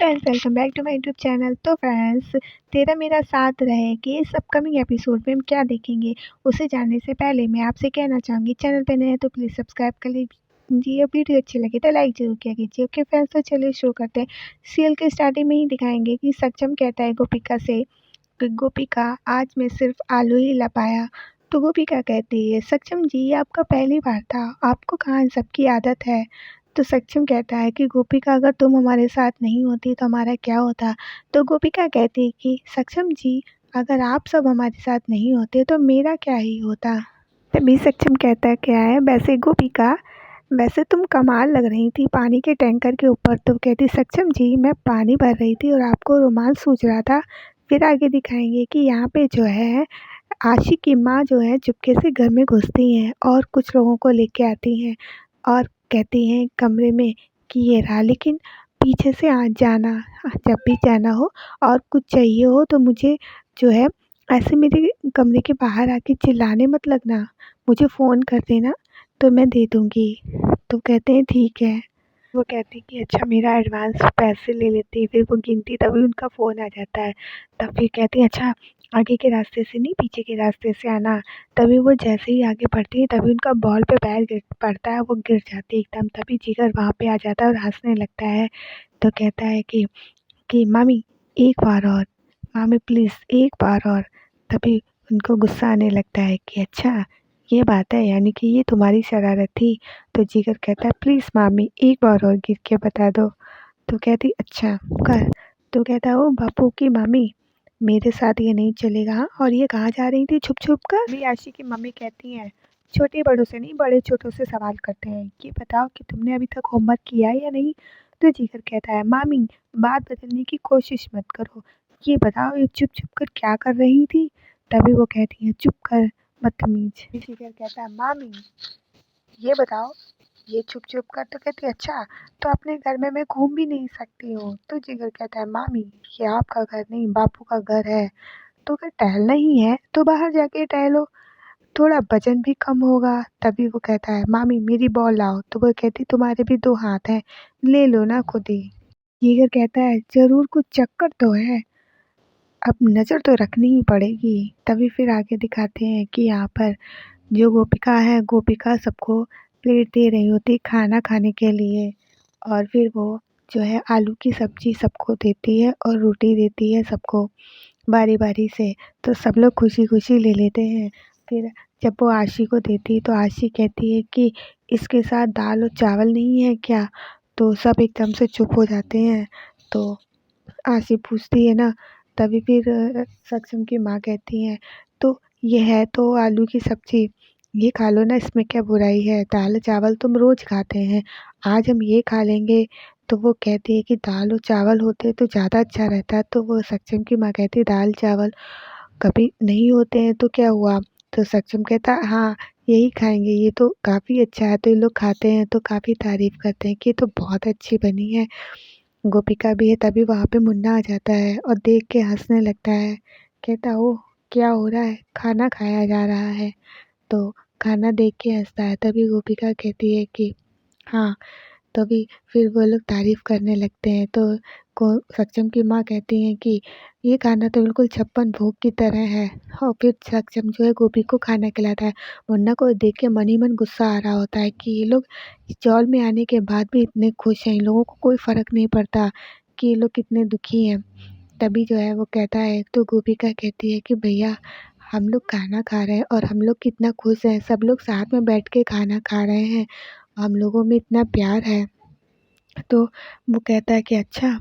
Friends, welcome back to my YouTube channel. तो friends, तेरा मेरा साथ रहे कि इस अपकमिंग एपिसोड में हम क्या देखेंगे, उसे जानने से पहले मैं आपसे कहना चाहूँगी, चैनल पे नए हैं तो प्लीज़ सब्सक्राइब कर लीजिए। वीडियो अच्छी लगी तो लाइक ज़रूर किया कीजिए। ओके फ्रेंड्स, तो चलिए शुरू करते हैं। सीरियल के स्टार्टिंग में ही दिखाएंगे कि सक्षम कहता है गोपिका से कि गोपिका, आज मैं सिर्फ आलू ही ला पाया। तो गोपिका कहती है, सक्षम जी ये आपका पहली बार था, आपको कहाँ इन सब की आदत है। तो सक्षम कहता है कि गोपिका, अगर तुम हमारे साथ नहीं होती तो हमारा क्या होता। तो गोपिका कहती है कि सक्षम जी, अगर आप सब हमारे साथ नहीं होते तो मेरा क्या ही होता। तभी सक्षम कहता है, क्या है वैसे गोपिका, वैसे तुम कमाल लग रही थी पानी के टैंकर के ऊपर। तो कहती, सक्षम जी मैं पानी भर रही थी और आपको रोमांच सूझ रहा था। फिर आगे दिखाएंगे कि यहाँ पे जो है आशी की माँ जो है चुपके से घर में घुसती हैं और कुछ लोगों को लेके आती हैं और कहती हैं कमरे में कि ये रहा, लेकिन पीछे से आ जाना, जब भी जाना हो और कुछ चाहिए हो तो मुझे जो है ऐसे मेरे कमरे के बाहर आके चिल्लाने मत लगना, मुझे फ़ोन कर देना तो मैं दे दूँगी। तो कहते हैं ठीक है। वो कहती कि अच्छा मेरा एडवांस पैसे ले लेती है, फिर वो गिनती तभी उनका फ़ोन आ जाता है। तब फिर कहती है, अच्छा आगे के रास्ते से नहीं पीछे के रास्ते से आना। तभी वो जैसे ही आगे बढ़ती है तभी उनका बॉल पे पैर गिर पड़ता है, वो गिर जाती है एकदम। तभी जिगर वहाँ पे आ जाता है और हंसने लगता है। तो कहता है कि मामी एक बार और, मामी प्लीज़ एक बार और। तभी उनको गुस्सा आने लगता है कि अच्छा ये बात है, यानी कि ये तुम्हारी शरारत थी। तो जिगर कहता है, प्लीज़ मामी एक बार और गिर के बता दो। तो कहती अच्छा कर। तो कहता है, ओ बापू की मामी, मेरे साथ ये नहीं चलेगा। हाँ, और ये कहाँ जा रही थी छुप छुप कर। अभी आशी की मम्मी कहती हैं, छोटे बड़ों से नहीं बड़े छोटों से सवाल करते हैं, ये बताओ कि तुमने अभी तक होमवर्क किया है या नहीं। तो जिगर कहता है, मामी बात बदलने की कोशिश मत करो, ये बताओ ये चुप छुप कर क्या कर रही थी। तभी वो कहती है, चुप कर बदतमीज। जिगर कहता है, मामी ये बताओ ये छुप छुप कर। तो कहती है, अच्छा तो अपने घर में मैं घूम भी नहीं सकती हूँ। तो जिगर कहता है, मामी ये आपका घर नहीं बापू का घर है, तो अगर टहलना ही है तो बाहर जाके टहलो, थोड़ा वजन भी कम होगा। तभी वो कहता है, मामी मेरी बॉल लाओ। तो वो कहती, तुम्हारे भी दो हाथ हैं, ले लो ना खुद ही। जिगर कहता है, जरूर कुछ चक्कर तो है, अब नज़र तो रखनी ही पड़ेगी। तभी फिर आगे दिखाते हैं कि यहाँ पर जो गोपिका है, गोपिका सबको प्लेट दे रही होती खाना खाने के लिए, और फिर वो जो है आलू की सब्जी सबको देती है और रोटी देती है सबको बारी बारी से। तो सब लोग खुशी खुशी ले लेते हैं। फिर जब वो आशी को देती है तो आशी कहती है कि इसके साथ दाल और चावल नहीं है क्या। तो सब एकदम से चुप हो जाते हैं। तो आशी पूछती है ना, तभी फिर सक्षम की माँ कहती हैं, तो ये है तो आलू की सब्जी, ये खा लो ना, इसमें क्या बुराई है, दाल चावल तुम रोज़ खाते हैं, आज हम ये खा लेंगे। तो वो कहती है कि दाल और चावल होते तो ज़्यादा अच्छा रहता। तो वो सक्षम की माँ कहती है, दाल चावल कभी नहीं होते हैं तो क्या हुआ। तो सक्षम कहता है, हाँ यही खाएंगे, ये तो काफ़ी अच्छा है। तो ये लोग खाते हैं तो काफ़ी तारीफ़ करते हैं कि ये तो बहुत अच्छी बनी है। गोपिका भी है। तभी वहाँ पे मुन्ना आ जाता है और देख के हंसने लगता है। कहता, ओह क्या हो रहा है, खाना खाया जा रहा है। तो खाना देख के हंसता है। तभी गोपिका कहती है कि हाँ। तभी फिर वो लोग तारीफ़ करने लगते हैं। तो को सक्षम की माँ कहती हैं कि ये खाना तो बिल्कुल छप्पन भोग की तरह है। और फिर सक्षम जो है गोपी को खाना खिलाता है। मुन्ना को देख के मन ही मन गुस्सा आ रहा होता है कि ये लोग इस चौल में आने के बाद भी इतने खुश हैं, इन लोगों को कोई फ़र्क नहीं पड़ता कि ये लोग कितने दुखी हैं। तभी जो है वो कहता है, तो गोपिका कहती है कि भैया हम लोग खाना खा रहे हैं और हम लोग कितना खुश हैं, सब लोग साथ में बैठ के खाना खा रहे हैं, हम लोगों में इतना प्यार है। तो वो कहता है कि अच्छा।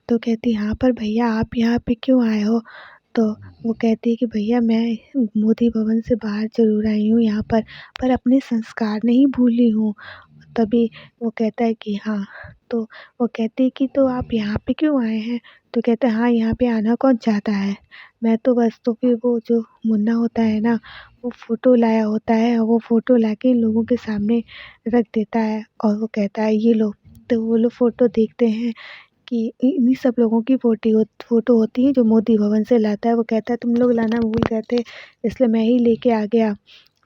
तो कहती, हाँ पर भैया आप यहाँ पे क्यों आए हो। तो वो कहती है कि भैया मैं मोदी भवन से बाहर ज़रूर आई हूँ यहाँ पर अपने संस्कार नहीं भूली हूँ। तभी वो कहता है कि हाँ। तो वो कहती है कि तो आप यहाँ पे क्यों आए हैं। तो कहता है, हाँ यहाँ पे आना कौन चाहता है, मैं तो बस। तो फिर वो जो मुन्ना होता है ना, वो फ़ोटो लाया होता है और वो फ़ोटो लाके इन लोगों के सामने रख देता है और वो कहता है, ये लो। तो वो लोग फ़ोटो देखते हैं कि इन्हीं सब लोगों की फ़ोटो होती है जो मोदी भवन से लाता है। वो कहता है, तुम लोग लाना भूल गए थे इसलिए मैं ही लेके आ गया।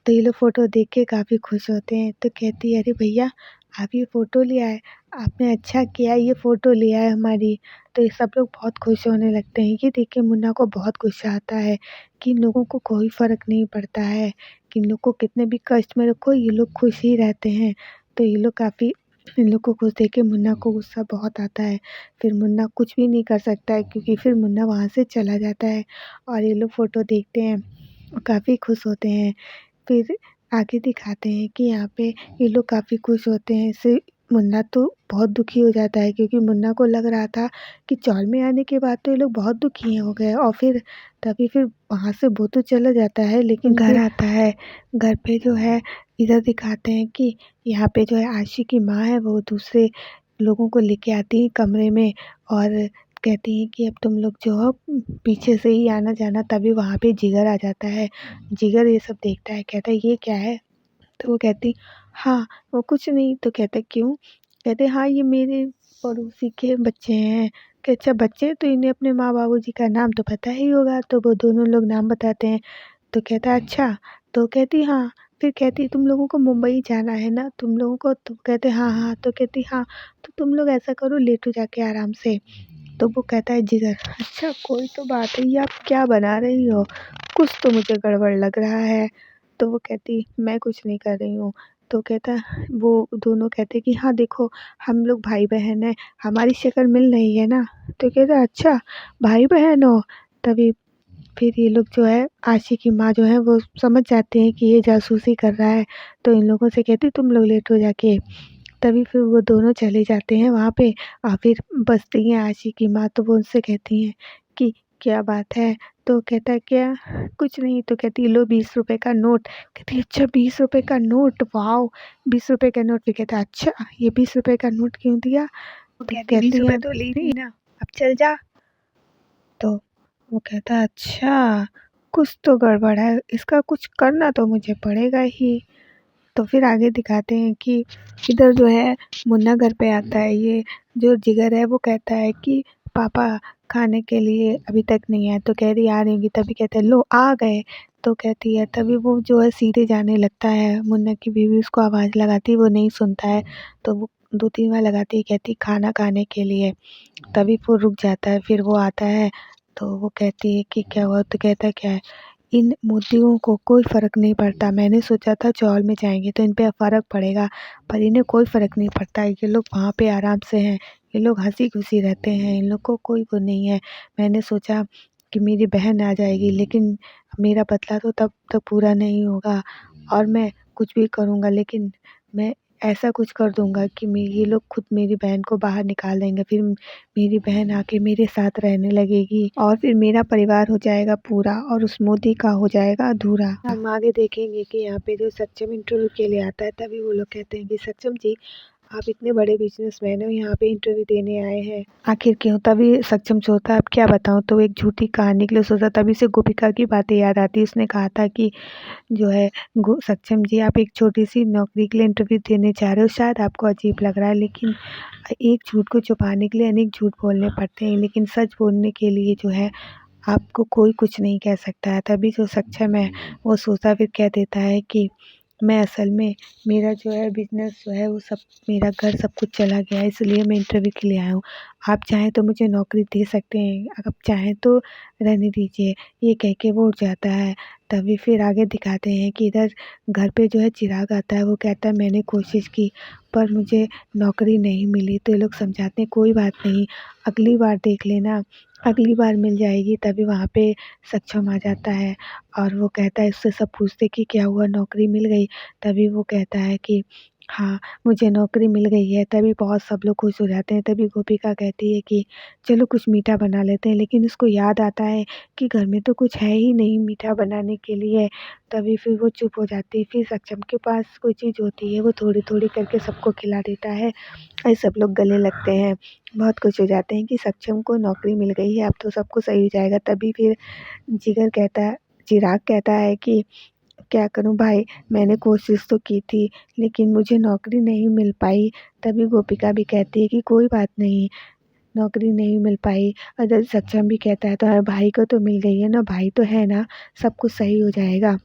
तो ये लोग फ़ोटो देख के काफ़ी खुश होते हैं। तो कहती है, अरे भैया आप ये फ़ोटो लिया है, आपने अच्छा किया ये फ़ोटो लिया है हमारी। तो ये सब लोग बहुत खुश होने लगते हैं। ये देख के मुन्ना को बहुत गुस्सा आता है कि इन लोगों को कोई फ़र्क नहीं पड़ता है कि इन लोग को कितने भी कष्ट में रखो, ये लोग खुश ही रहते हैं। तो ये लोग काफ़ी इन लोग को खुश देख के मुन्ना को गुस्सा बहुत आता है। फिर मुन्ना कुछ भी नहीं कर सकता है क्योंकि फिर मुन्ना वहाँ से चला जाता है और ये लोग फ़ोटो देखते हैं और काफ़ी खुश होते हैं। फिर आगे दिखाते हैं कि यहाँ पे ये लोग काफ़ी खुश होते हैं। इससे मुन्ना तो बहुत दुखी हो जाता है क्योंकि मुन्ना को लग रहा था कि चौल में आने के बाद तो ये लोग बहुत दुखी हो गए और फिर वहाँ से वो तो चला जाता है लेकिन घर आता है। घर पे जो है इधर दिखाते हैं कि यहाँ पे जो है आशी की माँ है वो दूसरे लोगों को लेके आती है कमरे में और कहती हैं कि अब तुम लोग जो हो पीछे से ही आना जाना। तभी वहाँ पे जिगर आ जाता है। जिगर ये सब देखता है, कहता है ये क्या है? तो वो कहती हाँ, वो कुछ नहीं। तो कहता क्यों? कहते हाँ ये मेरे पड़ोसी के बच्चे हैं। कि अच्छा बच्चे हैं तो इन्हें अपने माँ बाबूजी का नाम तो पता ही होगा। तो वो दोनों लोग नाम बताते हैं। तो कहता अच्छा। तो कहती हाँ। फिर कहती तुम लोगों को मुंबई जाना है ना तुम लोगों को? तो कहते हाँ हाँ। तो कहती हाँ तो तुम लोग ऐसा करो लेटो जाके आराम से। तो वो कहता है जिगर अच्छा कोई तो बात है, ये आप क्या बना रही हो? कुछ तो मुझे गड़बड़ लग रहा है। तो वो कहती मैं कुछ नहीं कर रही हूँ। तो कहता वो दोनों कहते कि हाँ देखो हम लोग भाई बहन हैं, हमारी शक्ल मिल रही है ना? तो कहता अच्छा भाई बहन हो? तभी फिर ये लोग जो है आशी की माँ जो है वो समझ जाते हैं कि ये जासूसी कर रहा है। तो इन लोगों से कहती तुम लोग लेट हो जाके। तभी फिर वो दोनों चले जाते हैं वहाँ पे और फिर बचती हैं आशी की माँ। तो वो उनसे कहती हैं कि क्या बात है? तो कहता है क्या? कुछ नहीं। तो कहती लो 20 रुपए का नोट। कहती अच्छा 20 रुपए का नोट, वाओ 20 रुपए का नोट। फिर कहता अच्छा ये 20 रुपए का नोट क्यों दिया? तो कहती 20 रुपए तो ली नहीं ना, अब चल जा। तो वो कहता अच्छा कुछ तो गड़बड़ है, इसका कुछ करना तो मुझे पड़ेगा ही। तो फिर आगे दिखाते हैं कि इधर जो है मुन्ना घर पे आता है। ये जो जिगर है वो कहता है कि पापा खाने के लिए अभी तक नहीं आए। तो कह रही आ रही होंगी। तभी कहते हैं लो आ गए। तो कहती है तभी वो जो है सीधे जाने लगता है। मुन्ना की बीवी उसको आवाज़ लगाती है, वो नहीं सुनता है। तो वो 2-3 बार लगाती है, कहती खाना खाने के लिए। तभी वो रुक जाता है। फिर वो आता है तो वो कहती है कि क्या हुआ? तो कहता है क्या है? इन मोतियों को कोई फ़र्क नहीं पड़ता। मैंने सोचा था चौल में जाएँगे तो इन पे फ़र्क पड़ेगा, पर इन्हें कोई फ़र्क नहीं पड़ता। ये लोग वहाँ पे आराम से हैं, ये लोग हँसी-खुशी रहते हैं, इन लोग को कोई वो नहीं है। मैंने सोचा कि मेरी बहन आ जाएगी लेकिन मेरा बदला तो तब तक पूरा नहीं होगा और मैं कुछ भी करूँगा लेकिन मैं ऐसा कुछ कर दूँगा कि ये लोग खुद मेरी बहन को बाहर निकाल देंगे। फिर मेरी बहन आके मेरे साथ रहने लगेगी और फिर मेरा परिवार हो जाएगा पूरा और उस मोदी का हो जाएगा अधूरा। हम आगे देखेंगे कि यहाँ पे जो सक्षम इंटरव्यू के लिए आता है तभी वो लोग कहते हैं कि सक्षम जी आप इतने बड़े बिजनेसमैन हो, यहाँ पे इंटरव्यू देने आए हैं, आखिर क्यों? तभी सक्षम सोचता अब क्या बताऊँ। तो एक झूठी कहानी के लिए सोचा। तभी से गोपिका की बातें याद आती। उसने कहा था कि जो है सक्षम जी आप एक छोटी सी नौकरी के लिए इंटरव्यू देने जा रहे हो, शायद आपको अजीब लग रहा है लेकिन एक झूठ को छुपाने के लिए अनेक झूठ बोलने पड़ते हैं, लेकिन सच बोलने के लिए जो है आपको कोई कुछ नहीं कह सकता है। तभी जो सक्षम है वो सोचता फिर कह देता है कि मैं असल में मेरा जो है बिज़नेस जो है वो सब मेरा घर सब कुछ चला गया है, इसलिए मैं इंटरव्यू के लिए आया हूँ। आप चाहें तो मुझे नौकरी दे सकते हैं, आप चाहें तो रहने दीजिए। ये कह के वो उठ जाता है। तभी फिर आगे दिखाते हैं कि इधर घर पे जो है चिराग आता है। वो कहता है मैंने कोशिश की पर मुझे नौकरी नहीं मिली। तो ये लोग समझाते हैं कोई बात नहीं, अगली बार देख लेना, अगली बार मिल जाएगी। तभी वहाँ पे सक्षम आ जाता है और वो कहता है उससे सब पूछते कि क्या हुआ नौकरी मिल गई? तभी वो कहता है कि हाँ, मुझे नौकरी मिल गई है। तभी बहुत सब लोग खुश हो जाते हैं। तभी गोपिका कहती है कि चलो कुछ मीठा बना लेते हैं, लेकिन उसको याद आता है कि घर में तो कुछ है ही नहीं मीठा बनाने के लिए। तभी फिर वो चुप हो जाती है। फिर सक्षम के पास कोई चीज़ होती है, वो थोड़ी-थोड़ी करके सबको खिला देता है और सब लोग गले लगते हैं। बहुत खुश हो जाते हैं कि सक्षम को नौकरी मिल गई है, अब तो सब कुछ सही हो जाएगा। तभी फिर जिगर कहता है चिराग कहता है कि क्या करूँ भाई, मैंने कोशिश तो की थी लेकिन मुझे नौकरी नहीं मिल पाई। तभी गोपिका भी कहती है कि कोई बात नहीं, नौकरी नहीं मिल पाई। अगर सक्षम भी कहता है तो भाई को तो मिल गई है ना, भाई तो है ना, सब कुछ सही हो जाएगा।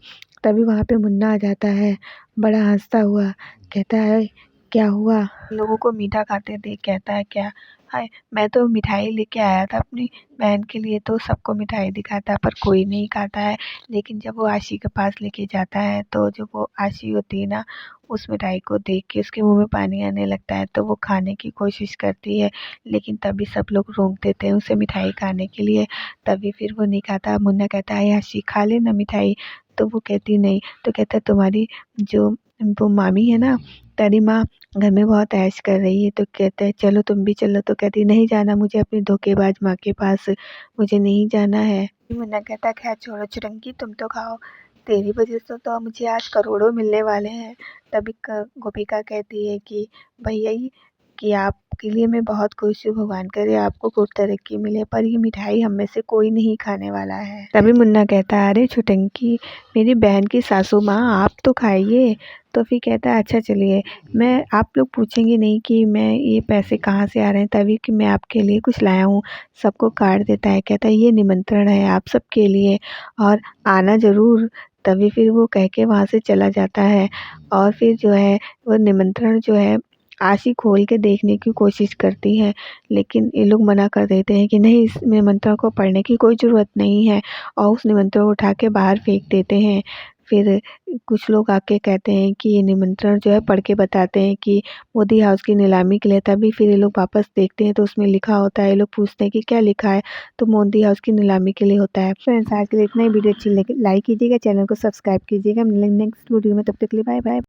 तभी वहाँ पे मुन्ना आ जाता है, बड़ा हँसता हुआ कहता है क्या हुआ? लोगों को मीठा खाते देख कहता है क्या, हाय मैं तो मिठाई लेके आया था अपनी बहन के लिए, तो सबको मिठाई दिखाता है पर कोई नहीं खाता है। लेकिन जब वो आशी के पास लेके जाता है तो जो वो आशी होती है ना, उस मिठाई को देख के उसके मुंह में पानी आने लगता है, तो वो खाने की कोशिश करती है। लेकिन तभी सब लोग रोक देते हैं उसे मिठाई खाने के लिए। तभी फिर वो नहीं खाता। मुन्ना कहता है आशी खा ले ना मिठाई, तो वो कहती नहीं। तो कहता है तुम्हारी जो वो मामी है ना, तेरी माँ घर में बहुत ऐश कर रही है, तो कहता है चलो तुम भी चलो, तो कहती नहीं जाना मुझे अपनी धोखेबाज माँ के पास, मुझे नहीं जाना है। मुन्ना कहता है खैर छोड़ो चिरंगी, तुम तो खाओ, तेरी वजह से तो मुझे आज करोड़ों मिलने वाले हैं। तभी गोपिका कहती है कि भैया ही कि आपके लिए मैं बहुत खुश हूँ, भगवान करे आपको खूब तरक्की मिले, पर ये मिठाई हम में से कोई नहीं खाने वाला है। तभी मुन्ना कहता है अरे छुटंकी, मेरी बहन की सासू माँ आप तो खाइए। तो फिर कहता है अच्छा चलिए, मैं आप लोग पूछेंगे नहीं कि मैं ये पैसे कहाँ से आ रहे हैं, तभी कि मैं आपके लिए कुछ लाया हूँ। सबको कार्ड देता है, कहता है ये निमंत्रण है आप सबके लिए और आना ज़रूर। तभी फिर वो कह के वहाँ से चला जाता है। और फिर जो है वो निमंत्रण जो है आशी खोल के देखने की कोशिश करती है, लेकिन ये लोग मना कर देते हैं कि नहीं इस निमंत्रण को पढ़ने की कोई ज़रूरत नहीं है, और उस निमंत्रण को उठा के बाहर फेंक देते हैं। फिर कुछ लोग आके कहते हैं कि ये निमंत्रण जो है पढ़ के बताते हैं कि मोदी हाउस की नीलामी के लिए। तभी फिर ये लोग वापस देखते हैं तो उसमें लिखा होता है। ये लोग पूछते हैं कि क्या लिखा है, तो मोदी हाउस की नीलामी के लिए होता है। फ्रेंड्स आज के लिए इतना ही। वीडियो अच्छी लगे लाइक कीजिएगा, चैनल को सब्सक्राइब कीजिएगा। मिलेंगे नेक्स्ट वीडियो में, तब तक के लिए बाय बाय।